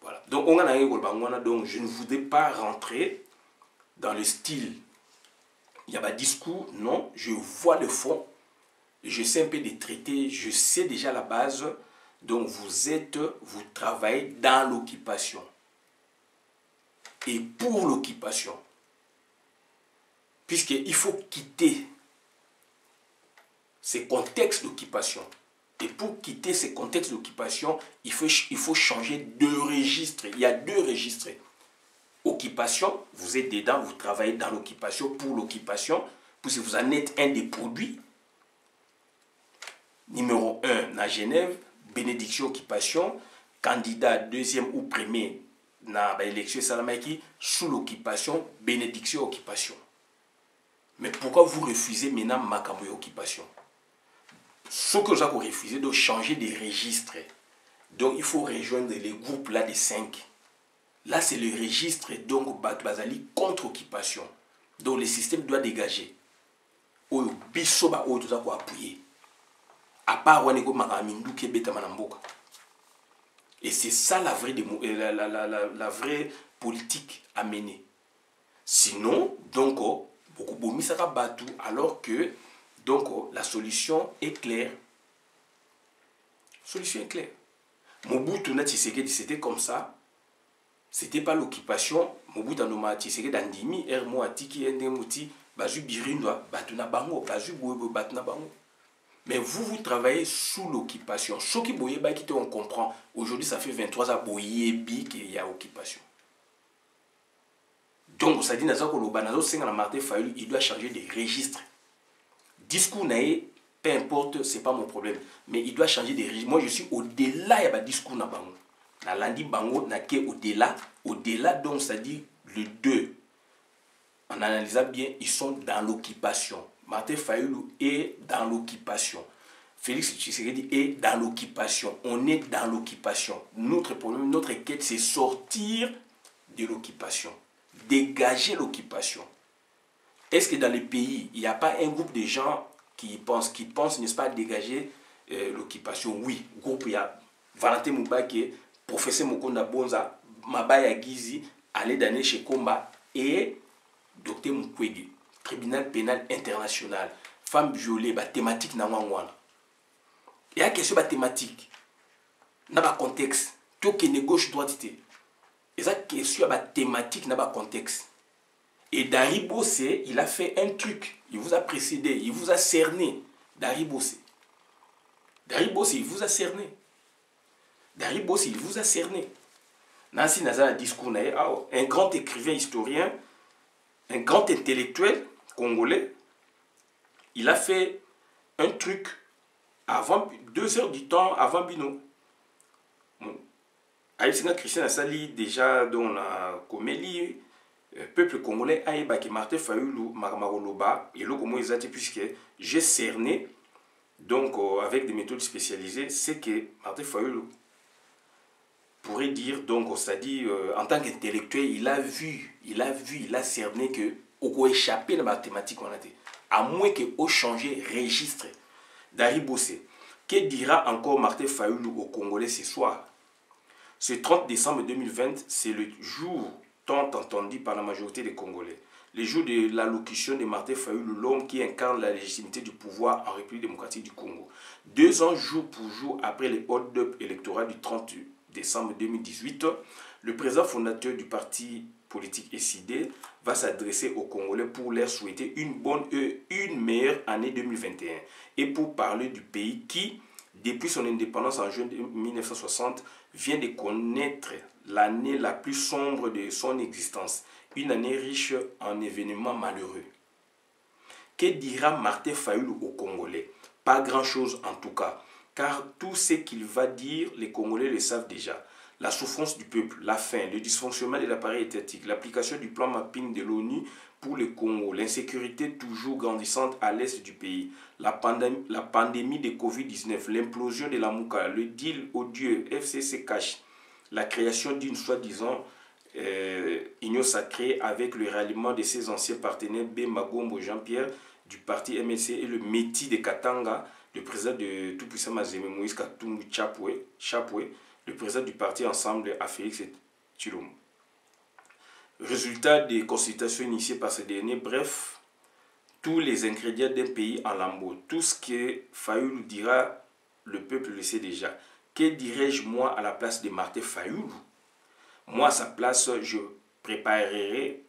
Voilà, donc on a ko bangwana, donc je ne voudrais pas rentrer dans le style il y a pas discours, non, je vois le fond, je sais un peu des traités, je sais déjà la base. Donc vous travaillez dans l'occupation et pour l'occupation, puisqu'il faut quitter ces contextes d'occupation. Et pour quitter ces contextes d'occupation, il faut changer de registre. Il y a deux registres. Occupation, vous êtes dedans, vous travaillez dans l'occupation, pour l'occupation, puisque vous en êtes un des produits. Numéro 1, à Genève, bénédiction occupation, candidat deuxième ou premier dans l'élection Salamaki, sous l'occupation, bénédiction occupation. Mais pourquoi vous refusez maintenant Makambo occupation? Ce que vous avez refusé de changer de registre. Donc il faut rejoindre les groupes là des 5. Là c'est le registre donc Bazali contre occupation. Donc le système doit dégager. Oyo bisoba oyo tout ça pour appuyer. À part Waneko Makamindu qui est Manamboka. Et c'est ça la vraie politique à mener. Sinon, donc, beaucoup bomi sera battu alors que donc la solution est claire. Solution est claire. Mobutu na Tshisekedi c'était comme ça. C'était pas l'occupation. Mobutu na Tshisekedi andimi ermo atiki endemuti bazu birindwa batuna bango bazu boyebo batuna bango. Mais vous travaillez sous l'occupation. Ce qui est on comprend. Aujourd'hui, ça fait 23 ans qu'il y a occupation. Donc, ça dit que il doit changer de registre. Discours, peu importe, ce n'est pas mon problème. Mais il doit changer de registre. Moi, je suis au-delà, il y a un discours. Na landi bango, na ke au-delà. Au-delà, donc, ça dit le 2. En analysant bien, ils sont dans l'occupation. Martin Fayoulou est dans l'occupation. Félix Tshisekedi est dans l'occupation. On est dans l'occupation. Notre problème, notre quête, c'est sortir de l'occupation. Dégager l'occupation. Est-ce que dans les pays, il n'y a pas un groupe de gens qui pensent, n'est-ce pas, dégager l'occupation? Oui, groupe, il y a Valentin Mubaki, professeur Mukonda Bonza, Mabaya Gizi, Alain Daniel Shekomba et Dr Mukwege. Tribunal pénal international, femme violée, thématique na wangwana. Il y a une question thématique, na ba contexte, tout qui est gauche droite té. Et ça question thématique na ba contexte. Et Dari Bossé, il a fait un truc, il vous a précédé, il vous a cerné. Dari Bossé. Dari Bossé, il vous a cerné. Dari Bossé, il vous a cerné. Nancy Nazar a discours, un grand écrivain historien, un grand intellectuel congolais, il a fait un truc avant 2 heures du temps avant Bino. Aïsina Christian a sali déjà dans la comédie peuple congolais aïba qui Martin Fayoulou Marmaroloba et le comment ils ont puisque j'ai cerné donc avec des méthodes spécialisées c'est que Martin Fayoulou pourrait dire donc c'est-à-dire en tant qu'intellectuel il a cerné que au échappé dans la mathématique on a dit à moins que au changer registre Dari Bossé. Que dira encore Martin Fayoulou au Congolais ce soir? Ce 30 décembre 2020, c'est le jour tant entendu par la majorité des Congolais. Le jour de l'allocution de Martin Fayoulou, l'homme qui incarne la légitimité du pouvoir en République démocratique du Congo. 2 ans jour pour jour après les hold-up électoraux du 30 décembre 2018, le président fondateur du parti politique SID va s'adresser aux Congolais pour leur souhaiter une bonne et une meilleure année 2021 et pour parler du pays qui, depuis son indépendance en juin 1960, vient de connaître l'année la plus sombre de son existence, une année riche en événements malheureux. Que dira Martin Fayoulou aux Congolais? Pas grand-chose en tout cas. Car tout ce qu'il va dire, les Congolais le savent déjà. La souffrance du peuple, la faim, le dysfonctionnement de l'appareil étatique, l'application du plan mapping de l'ONU pour le Congo, l'insécurité toujours grandissante à l'est du pays, la pandémie de Covid-19, l'implosion de la Mouka, le deal odieux FCC Cash, la création d'une soi-disant union sacrée avec le ralliement de ses anciens partenaires B. Magombo Jean-Pierre du parti MLC et le Métis de Katanga, le président de tout-puissant Mazembe Moïse Katumbi Chapwe, le président du parti Ensemble à Félix Tshilombo. Résultat des consultations initiées par ce dernier, bref, tous les ingrédients d'un pays en lambeaux. Tout ce que Fayoulou dira, le peuple le sait déjà. Que dirais-je moi à la place de Martin Fayoulou? Moi, à sa place, je préparerai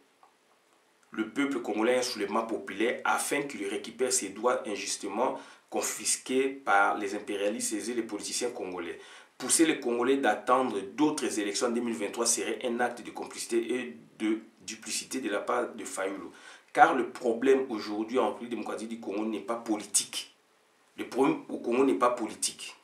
le peuple congolais un soulèvement populaire afin qu'il récupère ses droits injustement confisqués par les impérialistes et les politiciens congolais. Pousser les Congolais d'attendre d'autres élections en 2023 serait un acte de complicité et de duplicité de la part de Fayoulou. Car le problème aujourd'hui en République démocratique du Congo n'est pas politique. Le problème au Congo n'est pas politique.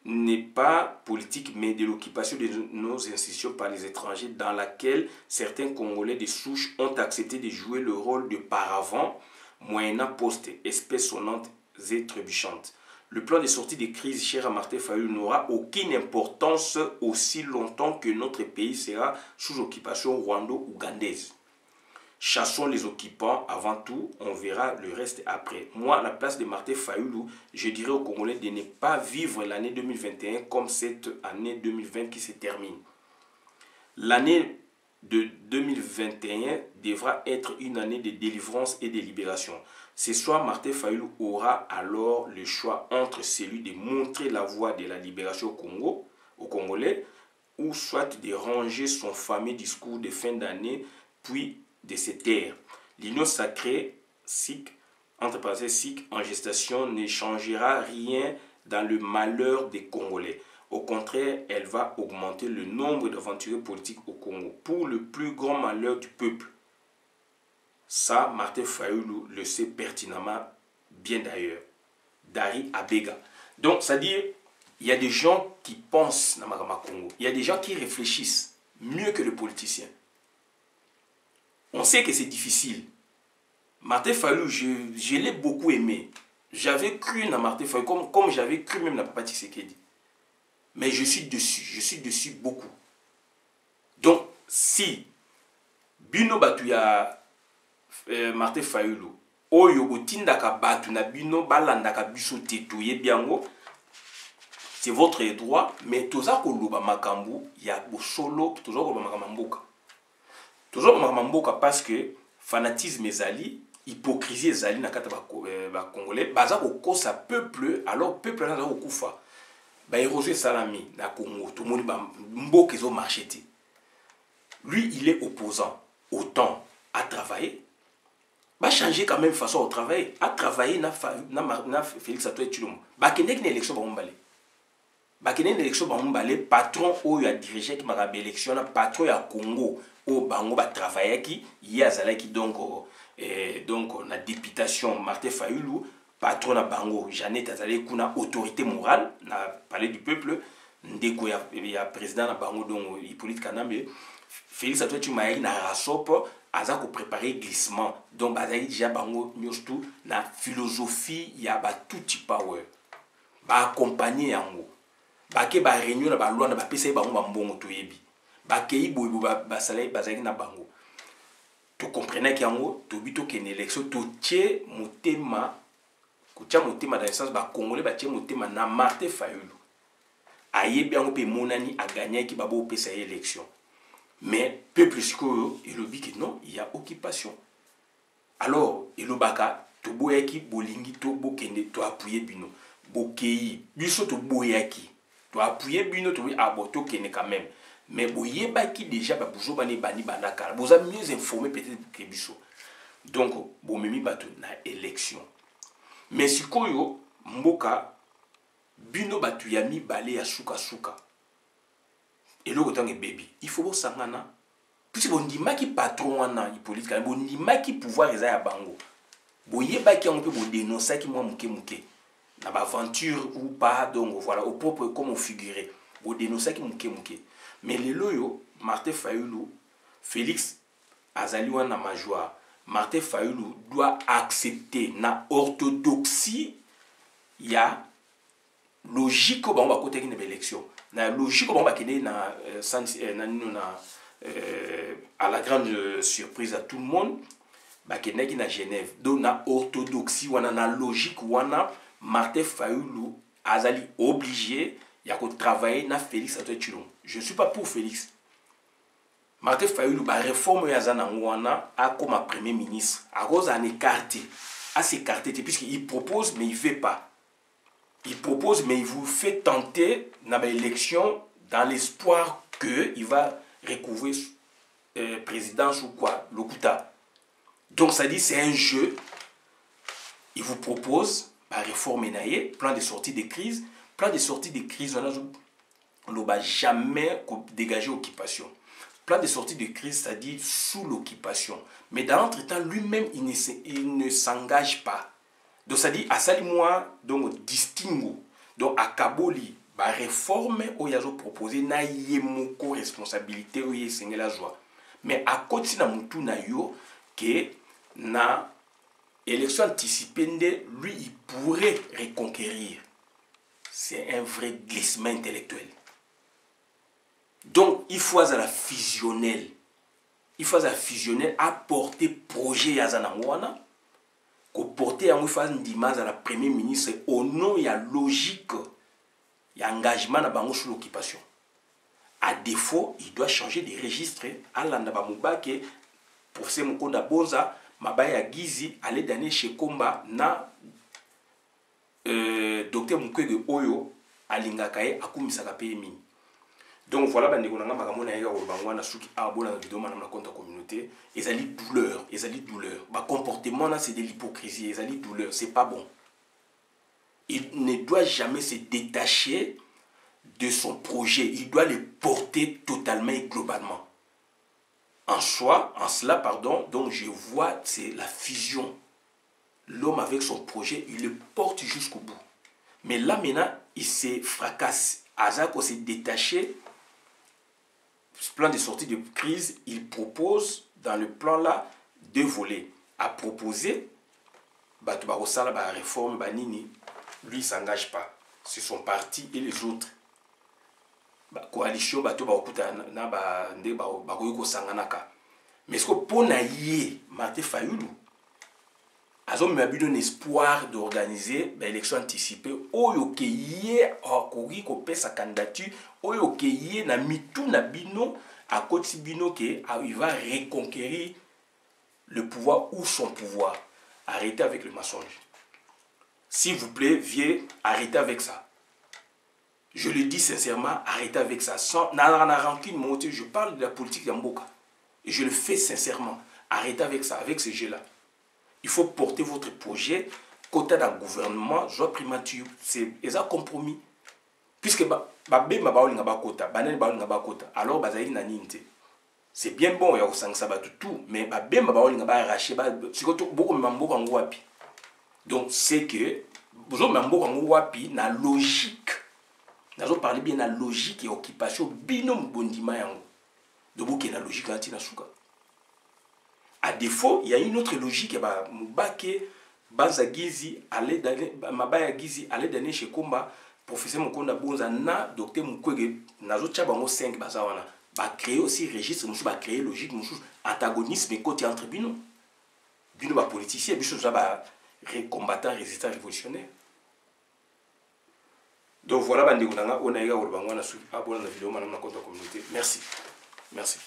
N'est pas politique, mais de l'occupation de nos institutions par les étrangers dans laquelle certains Congolais de souche ont accepté de jouer le rôle de paravent, moyennant poste, espèces sonnantes et trébuchantes. Le plan de sortie des crises cher à Martin Fayoulou n'aura aucune importance aussi longtemps que notre pays sera sous occupation rwando-ougandaise. Chassons les occupants avant tout, on verra le reste après. Moi, à la place de Martin Fayoulou, je dirais aux Congolais de ne pas vivre l'année 2021 comme cette année 2020 qui se termine. L'année de 2021 devra être une année de délivrance et de libération. Ce soir, Martin Fayoulou aura alors le choix entre celui de montrer la voie de la libération au Congo, aux Congolais, ou soit de ranger son fameux discours de fin d'année, puis de se taire. L'union sacrée, SIC, entre parenthèses SIC, en gestation, ne changera rien dans le malheur des Congolais. Au contraire, elle va augmenter le nombre d'aventuriers politiques au Congo pour le plus grand malheur du peuple. Ça, Martin Fayoulou le sait pertinemment, bien d'ailleurs. Dari Abega. Donc, c'est-à-dire, il y a des gens qui pensent dans Magama Congo. Il y a des gens qui réfléchissent mieux que les politiciens. On sait que c'est difficile. Martin Fayoulou, je l'ai beaucoup aimé. J'avais cru dans Martin Fayoulou, comme j'avais cru même dans Papa Tshisekedi. Mais je suis dessus beaucoup. Donc, si Bino Batuya Martin Fayoulou, Oyo Botindaka Batu na Bino Balandaka Biso Tetouye Biango, c'est votre droit, mais toza koloba makambu, ya bosolo, toza koloba makamamboka. Toza koloba makamamboka parce que fanatisme ezali, hypocrisie ezali na kata ba Congolais, baza kokosa peuple, alors peuple na ko kufa. Ba érosé salami na Congo, tout le monde ba mboka ezo marché. Lui, il est opposant. Autant à travailler, va changer quand même façon au travail. À travailler na Félix Tshilombo. Ba kende une élection ba mbale. Ba kende une élection ba mbale patron oyo a dirigé qui m'a élection na patron ya Congo au bango ba travailler qui yazala qui donc na députation Martin Fayoulou patron na bango Jeannette Azali kuna autorité morale na palais du peuple ndeko ya président na bango donc Hippolyte Kanambe Félix Tshilombo na rasopo aza ko préparer glissement donc bazali déjà bango nyostu na philosophie ya ba tuti power ba accompagner yango ba ke ba réunion na ba loi na ba pesa bango ba mbongo toyebi ba ke iboyebo ba salai bazali na bango to comprenez que yango to bito ke élection to tie motema ko tia motema dans le sens ba congolais ba tie motema na Martin Fayoulou ayebi yango pe monani a gagné ki babo pesa élection. Mais peuple sikoyo il dit que non, il y a occupation. Alors, il obaka to boyaki bolingi to bokende to appuyer bino. Bokei biso to boyaki. To appuyer bino to aboto kene quand même. Mais boyebaki déjà ba buzo bani bani banaka. Vous êtes mieux informé peut-être que biso. Donc, bomemi bato na élection. Mais sikoyo mboka bino batu yami balé ya suka suka. Et là, baby, il faut que ça puisque on dit qui patron wana Hippolyte Kanambe, on dit qui pouvoir les à bango. boyeba qui on peut dénoncer qui moi muke na ba aventure ou pas, donc voilà au propre comme au figuré bo dénoncer qui muke mais les loyo Martin Fayulu Félix azali wana majwa Martin Fayulu doit accepter na orthodoxie ya logique on va côté une élection na logique on va kene na à la grande surprise à tout le monde ba kene ki na Genève donc na orthodoxie wana na logique wana Martin Fayulu azali obligé ya ko travailler na Félix Antoine Tshilombo. Je ne suis pas pour Félix. Martin Fayulu ba réforme ya zana wana a comme premier ministre à cause en écarté à s'écarter puisqu'il propose mais il fait pas. Il propose mais il vous fait tenter dans l'élection dans l'espoir que il va recouvrir présidence ou quoi, Lokuta. Donc ça dit c'est un jeu. Il vous propose la réforme naïe, plan de sortie de crise, on n'a jamais dégagé occupation. Plan de sortie de crise, c'est-à-dire sous l'occupation. Mais dans l'entretemps, lui-même, il ne s'engage pas. Donc ça dit à Salimoa, donc distingue. Donc à Kaboli, la réforme où il a proposé na yemoko responsabilité où il est la joie. Mais à côté na mutu na yo que na élection anticipée, lui il pourrait reconquérir. C'est un vrai glissement intellectuel. Donc il faut à la fusionnelle. Il faut à la fusionnelle apporter projet à Zanangwana. Qu'on porte en phase d'image à la première ministre au nom il y a logique. Il y a engagement à bango sur l'occupation. À défaut, il doit changer de registre à l'andabamuba que professeur Mukonda Bonza Mabaya Gizi allait donner chez Komba na docteur Mukwege Oyo alingakaye akumisaka PMI. Donc voilà bandeko nanga makamona yega obangwana suki abona vidéo manam na compte communauté ezali douleur ba comportement là c'est de l'hypocrisie ezali douleur c'est pas bon. Il ne doit jamais se détacher de son projet, il doit le porter totalement et globalement. En cela, pardon, donc je vois, c'est la fusion. L'homme avec son projet, il le porte jusqu'au bout. Mais là, maintenant, il se fracasse. Azako s'est détaché. Ce plan de sortie de crise, il propose, dans le plan-là, 2 volets. À proposer, la réforme, Banini, lui, il ne s'engage pas. C'est son parti et les autres. La coalition, mais ce que pour naïe, Martin Fayulu, ils ont eu un espoir d'organiser l'élection anticipée. Oyo ke yé akori ko pe sa candidature, oyo ke yé na mitu na bino à côté bino que il va reconquérir le pouvoir ou son pouvoir. Arrêtez avec le mensonge. S'il vous plaît, vieux, arrêtez avec ça. Je le dis sincèrement, arrêtez avec ça. Sans rancune, je parle de la politique d'Amboka. Et je le fais sincèrement. Arrêtez avec ça, avec ce jeu-là. Il faut porter votre projet côté d'un gouvernement, soit primature. C'est un compromis. Puisque alors c'est bien bon, il y a tout, mais donc c'est que la logique. Nous parlons bien de la logique et occupation binom bondima yango. Donc la logique anti nasuka. À défaut, il y a une autre logique ba mubake bazagizi allait donner mabaya gizi allait donner chez Komba professeur Mukonda Bonza na docteur Mukwege nazo tchabango 5 bazawana ba créer aussi registre musu ba créer logique musu antagonisme côté entre bino ba politicien biso ba combattant résistant révolutionnaire. Donc voilà, on a eu la vidéo, madame la communauté. Merci. Merci.